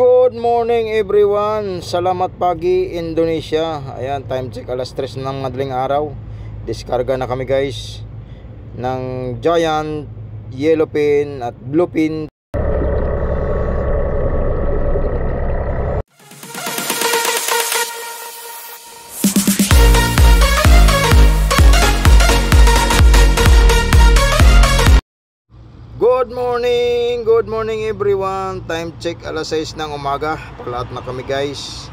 Good morning everyone. Salamat pagi Indonesia. Ayan, time check alas 3 ng madaling araw. Diskarga na kami guys ng Giant, Yellowfin at Bluefin. Good morning everyone. Time check alas 6 ng umaga. Palaat na kami guys.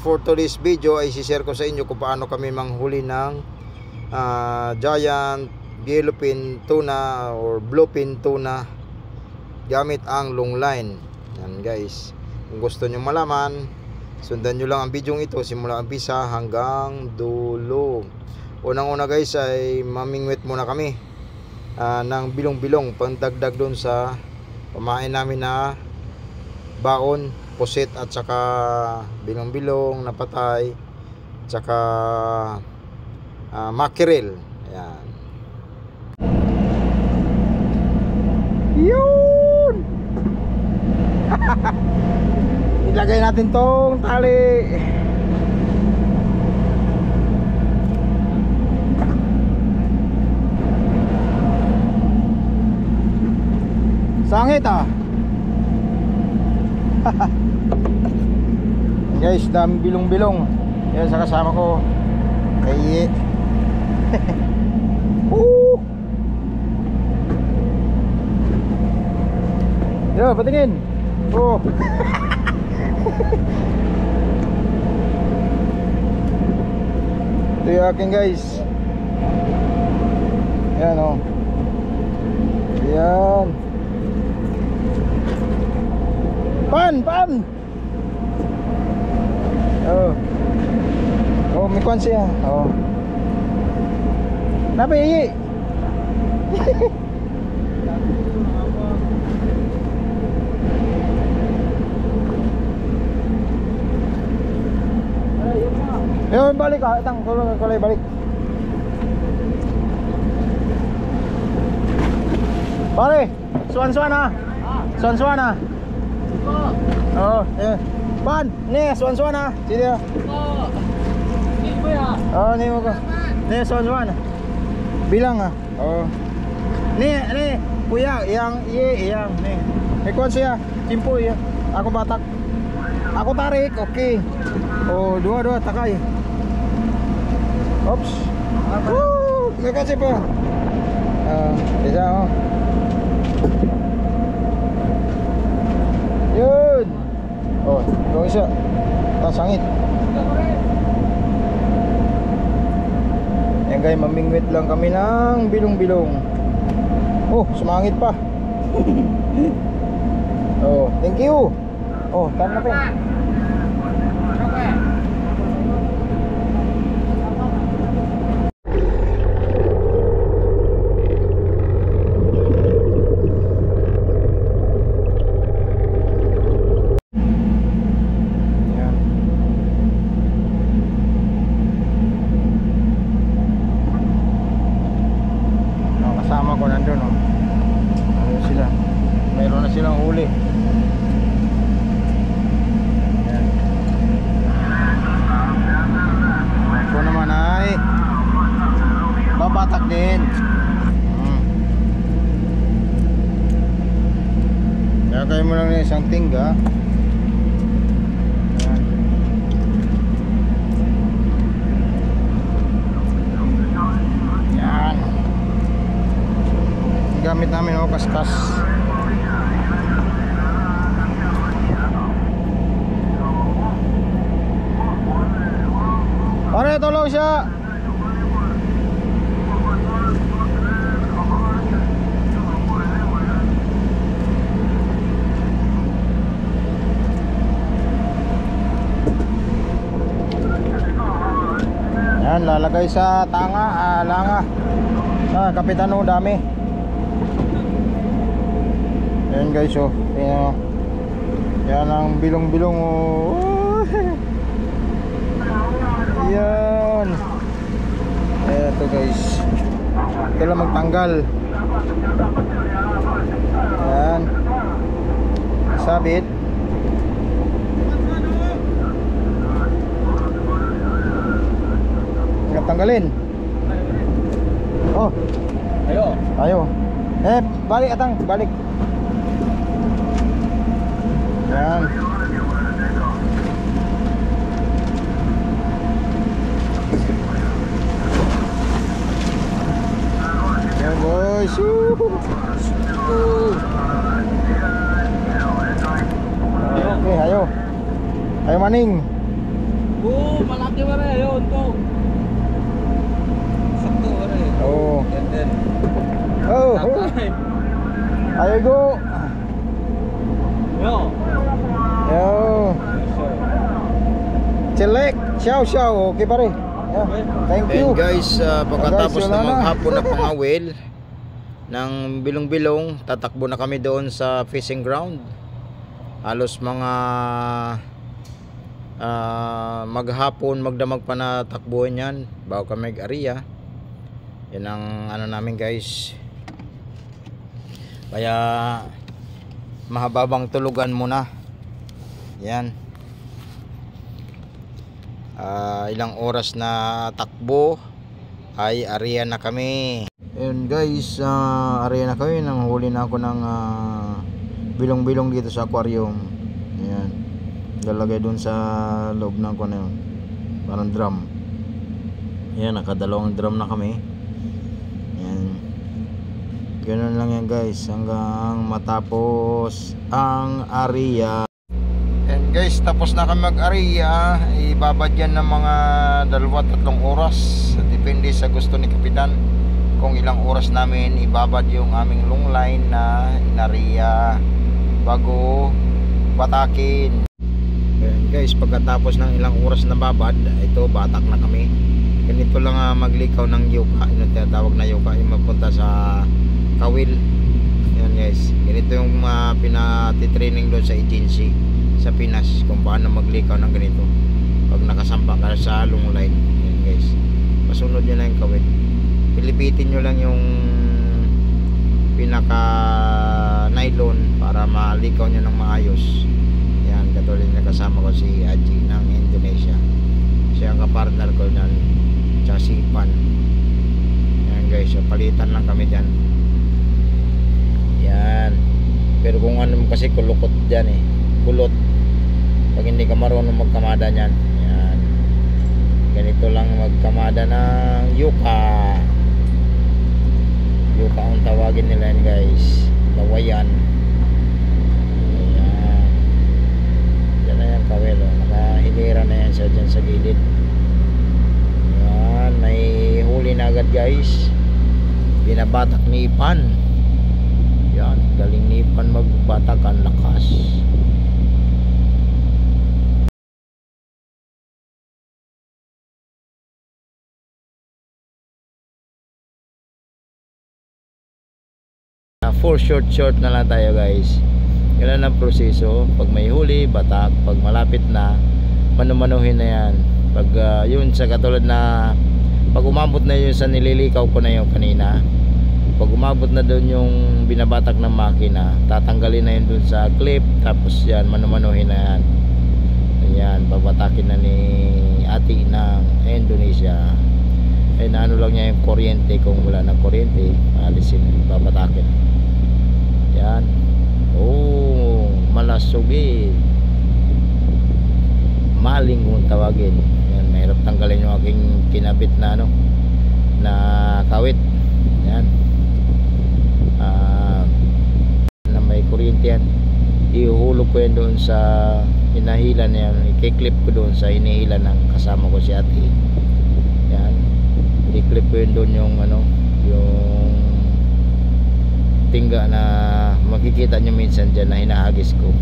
For today's video ay share ko sa inyo kung paano kami manghuli ng Giant, Yellowfin tuna or Bluefin tuna gamit ang long line. Yan guys. Kung gusto nyo malaman, sundan nyo lang ang video ito simula umpisa hanggang dulo. Unang-una guys ay mamingwit muna kami ng bilong-bilong pangdagdag doon sa pamain namin na baon, pusit at saka bilong-bilong na patay at saka mackerel. Ayan. Yun! Ilagay natin tong tali. Sangit guys, dami bilong-bilong. Yan sa kasama ko kay yo, patingin. Ito yung akin guys. Yan yan. Pan! May kwan siya. Napi. Yo, balik itang kulay balik. Pare, suan-suan Suan-suan Pan, nih suan-suan sini ya. Nih mo ko. Nih suan-suan. Bilang Nih kuya, yang nih. Ikon siya, timpo ya. Aku batak. Aku tarik, oke. Dua takay. Ops. May kasi po. Bisa Yun. Yung isa. Sangit. Yan guys, mamingwit lang kami ng bilong-bilong. Sumangit pa. Thank you. Tan na pa. Mayroon na silang huli. Ito naman ay babatak din. Kaya mo lang na isang tingga. Yan. Gamit namin kaskas. Pare, tolong siya. Yan, lalagay sa tanga, langa. Kapitano, dami. Yan guys, yan ang bilong-bilong. Yan. Eto guys, ito lang magtanggal. Yan, sabit. Tanggalin. Oh. Ayo. Balik atang, balik. Yan. Yan boys. Okay, ayo. Ayo maning. Malaki ba rin yun to? Sakto ba rin? Oh. Then. Oh. Ayo go. Yo. Yo. Select. Siyaw. Okay pare. Yeah. Thank you. And guys, pagkatapos na maghapon na pangawil ng bilong-bilong, tatakbo na kami doon sa fishing ground. Halos mga maghapon, magdamag pa na takbuhan yan bago kami mag-area. Yan ang ano namin guys. Kaya mahababang tulugan muna. Yan. Ilang oras na takbo ay area na kami. Ayun guys, area na kami. Nanghuli na ako ng bilong-bilong dito sa aquarium. Ayan. Lalagay dun sa loob ng ko na yun. Parang drum. Ayan, nakadalawang drum na kami. Ayan. Ganun lang yan guys, hanggang matapos ang area. And guys, tapos na kami mag-area. Ibabad yan ng mga 2-3 oras. Depende sa gusto ni Kapitan kung ilang oras namin ibabad yung aming long line na in-area bago batakin. And guys, pagkatapos ng ilang oras na babad, ito batak na kami. Ganito lang maglikaw ng yuka. Yung tinatawag na yuka, yung magpunta sa kawil. Yan guys, ganito yung pinatitraining doon sa agency sa Pinas kung paano maglikaw ng ganito pag nakasampa ka sa long line. Yan guys, pasunod nyo lang yung kawil, pilipitin nyo lang yung pinaka nylon para malikaw nyo ng maayos. Yan, katulad na kasama ko si Aji ng Indonesia, siya ang kapartner ko nan, tsaka si Pan. Yan guys, so palitan lang kami dyan. Yan, pero kung ano kasi kulukot dyan kulot pag hindi ka marunong magkamada nyan. Yan, ganito lang magkamada ng yuka. Yuka ang tawagin nila yan guys, lawayan. Ayan, dyan na yan kawel, nakahilira na yan siya dyan sa gilid. Yan, may huli na agad guys, binabatak ni Ipan. Yan, galing ni Ipan magbatak, ang lakas. For short na lang tayo guys. Ganun ang proseso. Pag may huli, batak. Pag malapit na, manumanuhin na yan. Pag yun sa katulad na pag umabot na yun sa nililikaw ko na yun kanina, pag umabot na doon yung binabatak ng makina, tatanggalin na yun doon sa clip. Tapos yan, manumanuhin na yan. Ayan, babatakin na ni ati ng Indonesia. Na ano lang niya yung kuryente. Kung wala ng kuryente, alisin, babatakin. Yan. Oh, malasugid, maling kung tawagin. Yan, mahirap tanggalin yung aking kinabit na na kawit. Yan, na may kuryente yan. Ihulog ko yan doon sa hinahilan yan, i-clip ko doon sa hinihilan ng kasama ko si ate. Yan, i-clip ko yun doon yung yung tingga na makikita nyo minsan dyan na hinahagis ko.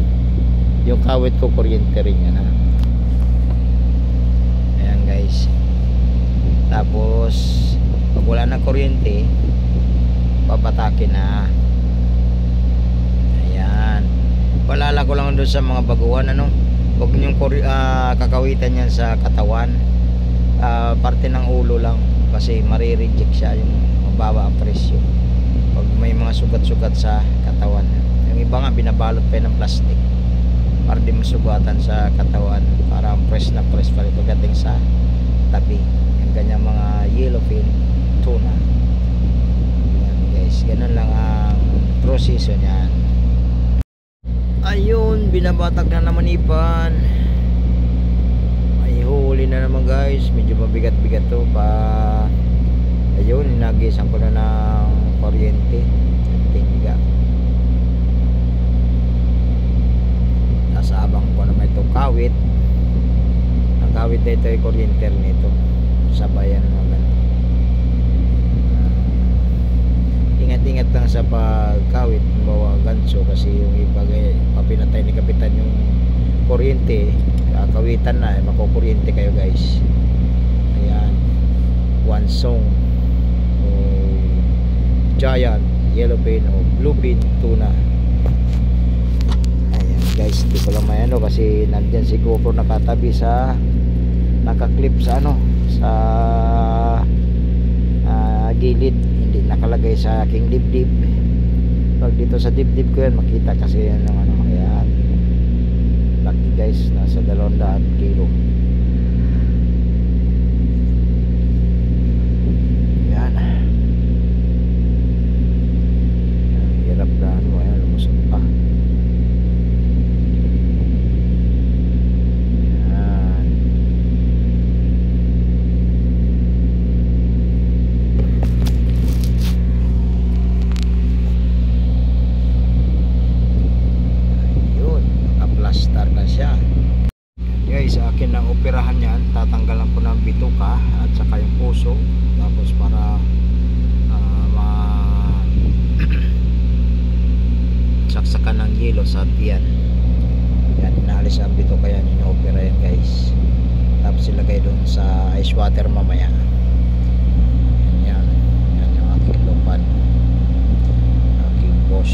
Yung kawit ko kuryente rin yan ayan guys. Tapos pag wala na kuryente, babatakin na. Ayan, palala ko lang doon sa mga baguhan huwag nyong kakawitan yan sa katawan. Parte ng ulo lang, kasi marireject siya, yung mababa ang presyo pag may mga sugat-sugat sa katawan. Yung iba nga binabalot pa ng plastic para di sugatan sa katawan para fresh na fresh pa rin pagdating sa tabi yung ganyang mga yellowfin tuna. Yan guys, ganun lang ang proseso niyan. Ayun, binabatak na naman ipan. Ay huli na naman guys, medyo mabigat-bigat to pa. Ayun, nagisan ko na ng kuryente tingga. Nasa abang ko naman itong kawit. Ang kawit na ito ay kuryente nito. Sabayan naman. Ingat-ingat lang sa pagkawit ng bawa ganso kasi yung iba papinatay ni kapitan yung kuryente. Kawitan na, makukuryente kayo guys. Ayan, one song o giant yellowfin o bluefin tuna. Ayan guys, di ko lang may ano kasi nandyan si GoPro nakatabi sa nakaklip sa ano sa gilid, hindi nakalagay sa aking dibdib. Pag dito sa dibdib ko yan makita kasi yan ng ano. Ayan, laki guys, nasa 200 kilo. Ayan, hirap na ano. Ayan, lumusot pa. Ayan. Ayun, nakaplastar na siya guys. Akin ang operahan yan, tatanggalan ko ng bituka at saka yung puso, tapos para saksakan ng yelo sa tiyan. Yan, inaalis ang bituka yan, ino-opera yan guys, tapos ilagay doon sa ice water mamaya. Yan, yan yung aking lupan, aking boss.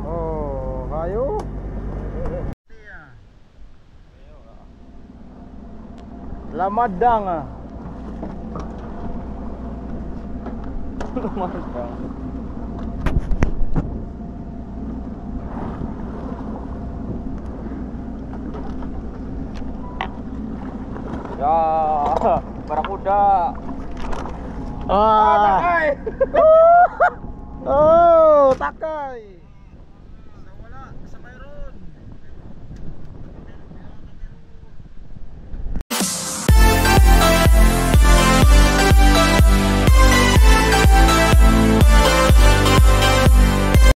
Oh, hayo. Lamadang ah. Lamadang. Ya, barakuda. Ah, takay. Oh, takay.